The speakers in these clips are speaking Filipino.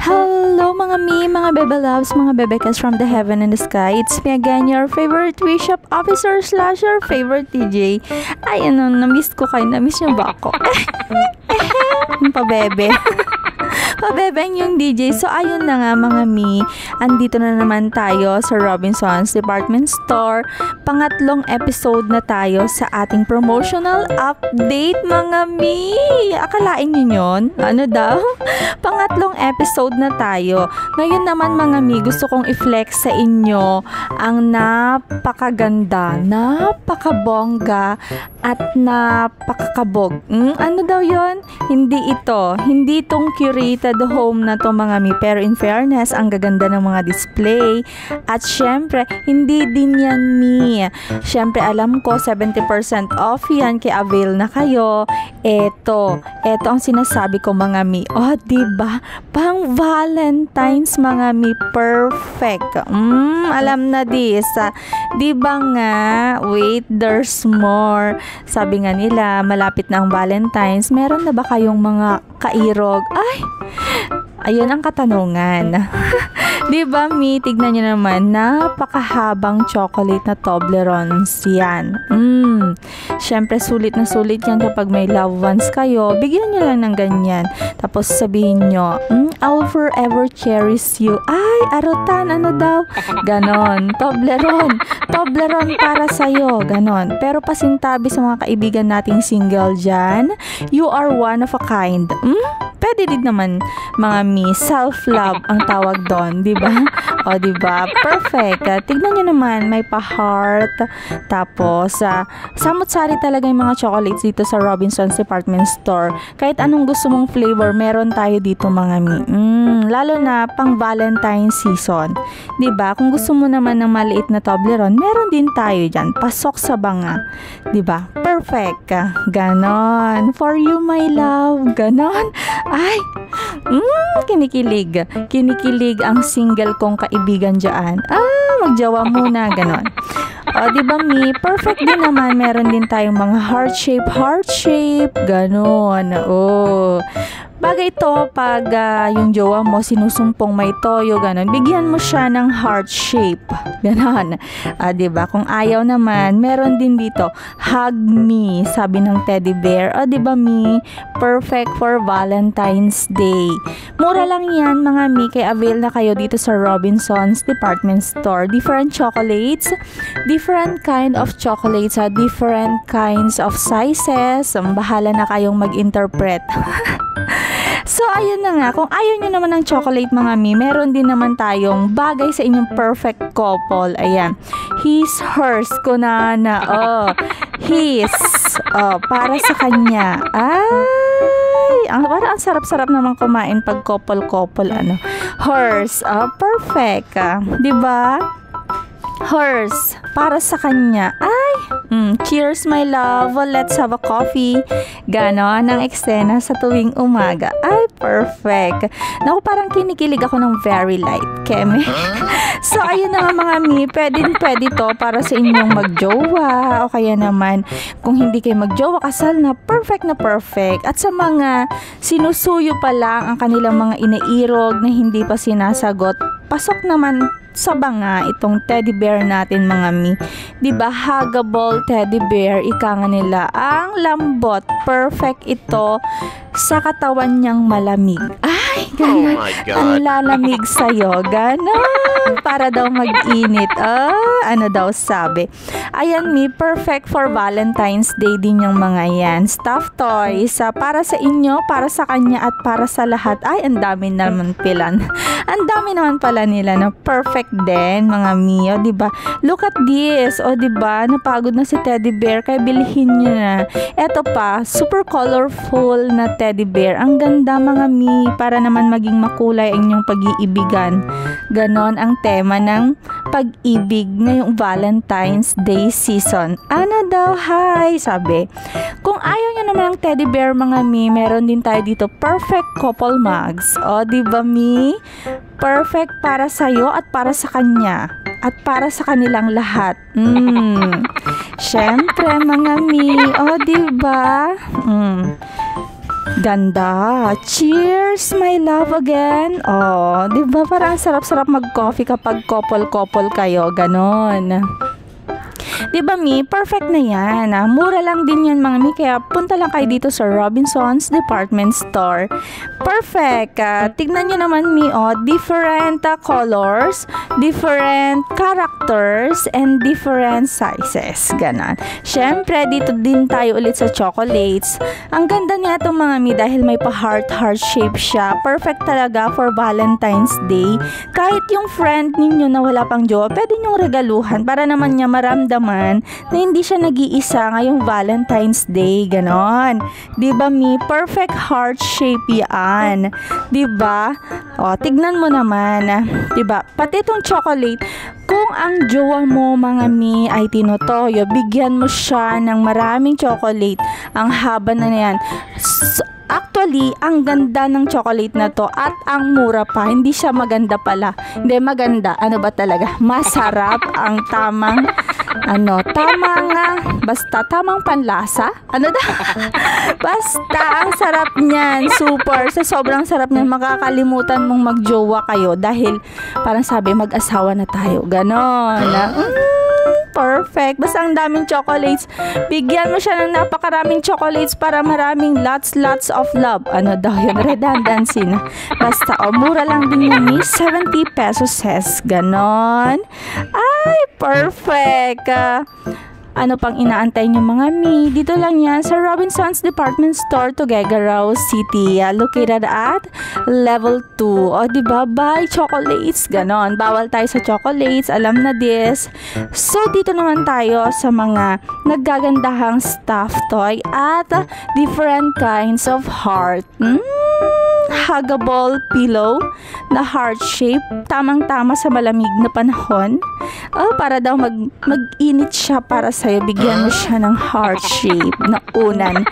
Hello mga mga bebe loves, mga bebekas from the heaven and the sky. It's me again, your favorite wish shop officer / your favorite DJ. Ay, na-miss ko kayo. Na-miss niyo ba ako? Pabebe. Pabebeng yung DJ. So, ayun na nga mga andito na naman tayo sa Robinsons Department Store. Pangatlong episode na tayo sa ating promotional update mga Akalain nyo yun? Ano daw? Pangatlong episode na tayo. Ngayon naman mga gusto kong i-flex sa inyo ang napakaganda, napakabongga, at napakakabog. Ano daw yon? Hindi itong curated home na to mga pero in fairness, ang gaganda ng mga display. At syempre, hindi din yan syempre alam ko 70% off yan, kaya avail na kayo. Eto ang sinasabi ko mga oh, diba? Pang Valentine's mga perfect. Alam na this. Diba nga? Wait, there's more. Sabi nga nila, malapit na ang Valentine's. Meron na ba kayong mga kairog? Ay, ayun ang katanungan. Diba, tignan nyo naman, napakahabang chocolate na Toblerones yan. Syempre, sulit na sulit yan kapag may loved ones kayo. Bigyan nyo lang ng ganyan. Tapos sabihin nyo, I'll forever cherish you. Ay, arutan, ano daw? Ganon. Toblerone para sa'yo. Ganon. Pero pasintabi sa mga kaibigan nating single dyan, you are one of a kind. Pwede din naman mga self-love ang tawag doon, di ba? O, di ba? Perfect. Tignan niyo naman, may pa-heart. Tapos, samut-sari talaga yung mga chocolates dito sa Robinsons Department Store. Kahit anong gusto mong flavor, meron tayo dito mga lalo na pang Valentine season. Di ba? Kung gusto mo naman ng maliit na Toblerone, meron din tayo dyan. Pasok sa banga. Di ba? Perfect. Ganon. For you, my love. Ganon. Ay, kinikilig. Kinikilig ang single kong kaibigan dyan. Magjawa muna, ganon. O, diba perfect din naman. Meron din tayong mga heart shape, ganon. Bagay ito pag yung jowa mo sinusumpong may toyo, ganon. Bigyan mo siya ng heart shape. Ganon. Diba? Kung ayaw naman, meron din dito, hug me, sabi ng teddy bear. Diba perfect for Valentine's Day. Mura lang yan mga kaya avail na kayo dito sa Robinsons Department Store. Different chocolates, different kind of chocolates, different kinds of sizes. Bahala na kayong mag-interpret. So, ayun na nga. Kung ayaw nyo naman ng chocolate mga meron din naman tayong bagay sa inyong perfect couple. Ayan. His, hers, kunana. His. Para sa kanya. Ay, parang ang sarap-sarap naman kumain pag couple. Hers. Perfect. Diba? Hers. Para sa kanya. Ay, cheers my love. Let's have a coffee. Ganon ang eksena sa tuwing umaga. Ay, perfect. Naku, parang kinikilig ako ng very light. Keme. So, ayun na nga mga pwede to para sa inyong magjowa. O kaya naman, kung hindi kayo magjowa, kasal na perfect. At sa mga sinusuyo pa lang ang kanilang mga inairog na hindi pa sinasagot, pasok naman sa banga itong teddy bear natin mga diba, huggable teddy bear, ika nga nila ang lambot, perfect ito sa katawan niyang malamig. Ay, ganon. Oh my God. Ang lalamig sa'yo, ganon, para daw mag-init. Ano daw sabi? Ayan perfect for Valentine's Day din yung mga yan. Stuffed toys, para sa inyo, para sa kanya, at para sa lahat. Ay, ang dami naman ang dami naman pala nila na perfect din mga o diba? Look at this. O diba? Napagod na si teddy bear, kaya bilhin nyo na. Eto pa, super colorful na teddy bear. Ang ganda mga para naman maging makulay ang inyong pag-iibigan. Ganon ang tema ng pag-ibig ngayong Valentine's Day season. Ano daw? Hi, sabi. Kung ayaw nyo naman ng teddy bear mga meron din tayo dito perfect couple mugs. O diba perfect para sa'yo at para sa kanya. At para sa kanilang lahat. Syempre mga o diba? Ganda. Cheers, my love again. Oh, di ba parang sarap-sarap mag-coffee kapag couple-couple kayo, ganon. Di ba Mi? Perfect na yan. Mura lang din yan mga Mi. Kaya punta lang kayo dito sa Robinsons Department Store. Perfect. Tignan nyo naman Mi. Different colors, different characters, and different sizes. Ganon. Syempre, dito din tayo ulit sa chocolates. Ang ganda niya itong mga Mi dahil may pa-heart shape siya. Perfect talaga for Valentine's Day. Kahit yung friend ninyo na wala pang jowa, pwede nyong regaluhan para naman niya maramdaman na hindi siya nag-iisa ngayong Valentine's Day, ganon. Diba Mi? Perfect heart shape yan. Diba? Tignan mo naman. Diba? Pati itong chocolate, kung ang jowa mo mga Mi ay tinotoyo, bigyan mo siya ng maraming chocolate. Ang haba na yan. Actually, ang ganda ng chocolate na to at ang mura pa. Hindi siya maganda pala. Hindi maganda. Ano ba talaga? Masarap ang tamang tamang panlasa. Basta ang sarap niyan. Super. Sa sobrang sarap niyan, makakalimutan mong magjowa kayo dahil parang sabi mag-asawa na tayo. Ganon. Perfect. Basta ang daming chocolates. Bigyan mo siya ng napakaraming chocolates para maraming lots of love. Ano daw yun? Redundancy na. Basta, mura lang din yun. 70 pesos. Ganon. Ay, perfect. Ano pang inaantay nyo mga Mi? Dito lang yan sa Robinsons Department Store, Tuguegarao City. Located at level 2. Diba? Buy chocolates. Ganon. Bawal tayo sa chocolates. Alam na this. So, dito naman tayo sa mga naggagandahang stuffed toy at different kinds of heart. Huggable pillow na heart shape, tamang-tama sa malamig na panahon. Para daw mag-init siya para sa'yo, bigyan mo siya ng heart shape na unan.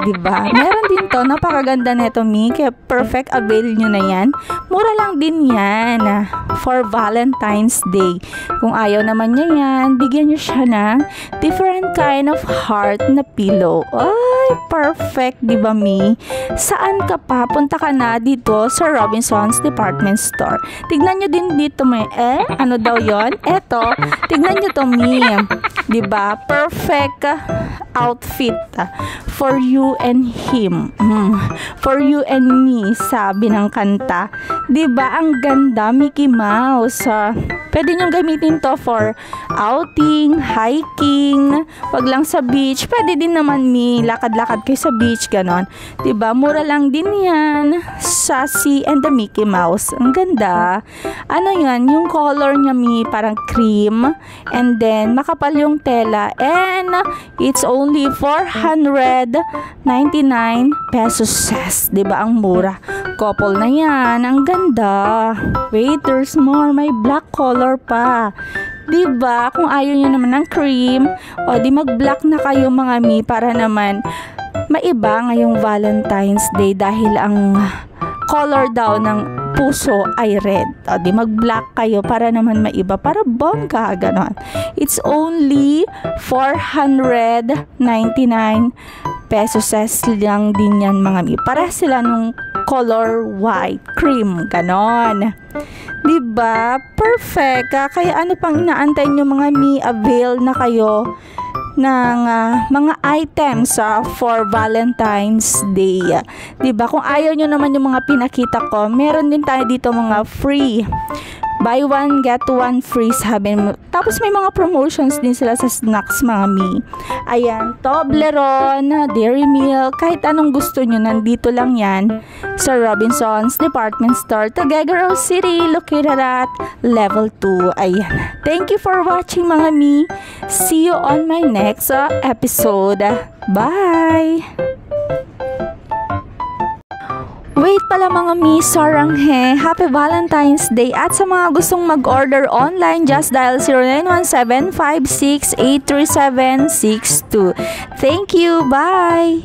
Diba? Meron din to, napakaganda nito Mi, kaya perfect, avail nyo na yan. Mura lang din yan for Valentine's Day. Kung ayaw naman niya yan, bigyan nyo siya ng different kind of heart na pillow. Ay, perfect, diba Mi? Saan ka pa? Punta ka na dito sa Robinsons Department Store. Tignan nyo din dito may ano daw yon? Eto, tignan nyo to Mi. Diba? Perfect outfit for you and him. For you and me, sabi ng kanta. Diba? Ang ganda, Mickey Mouse. Pwede nyo gamitin to for outing, hiking, wag lang sa beach. Pwede din naman Mi, lakad-lakad kayo sa beach, ganon. Diba? Mura lang din yan. Sassy and the Mickey Mouse. Ang ganda. Ano yan? Yung color niya Mi, parang cream. And then, makapal yung tela. And, it's only 499 pesos. Diba? Ang mura. Couple na yan. Ang ganda. Wait, there's more. May black color pa. Diba? Kung ayaw nyo naman ng cream, di mag-black na kayo mga Mi para naman maiba ngayong Valentine's Day dahil ang color daw ng puso ay red. Di mag-black kayo para naman maiba, para bongga, ganon. It's only 499 pesos lang din yan mga Mi. Para sila nung color white, cream, ganon. Diba? Perfect. Kaya ano pang inaantay nyo mga Mi? Avail na kayo ng mga items for Valentine's Day. Diba? Kung ayaw nyo naman yung mga pinakita ko, meron din tayo dito mga free. Buy one, get one free, sabi mo. Tapos may mga promotions din sila sa snacks, mga Mi. Ayan, Toblerone, Dairy Milk, kahit anong gusto nyo, nandito lang yan sa Robinsons Department Store, Tuguegarao City, located at level 2. Ayan. Thank you for watching, mga Mi. See you on my next episode. Bye! Wait pala mga Mi, saranghe, Happy Valentine's Day at sa mga gustong mag-order online, just dial 0917-5683762. Thank you, bye!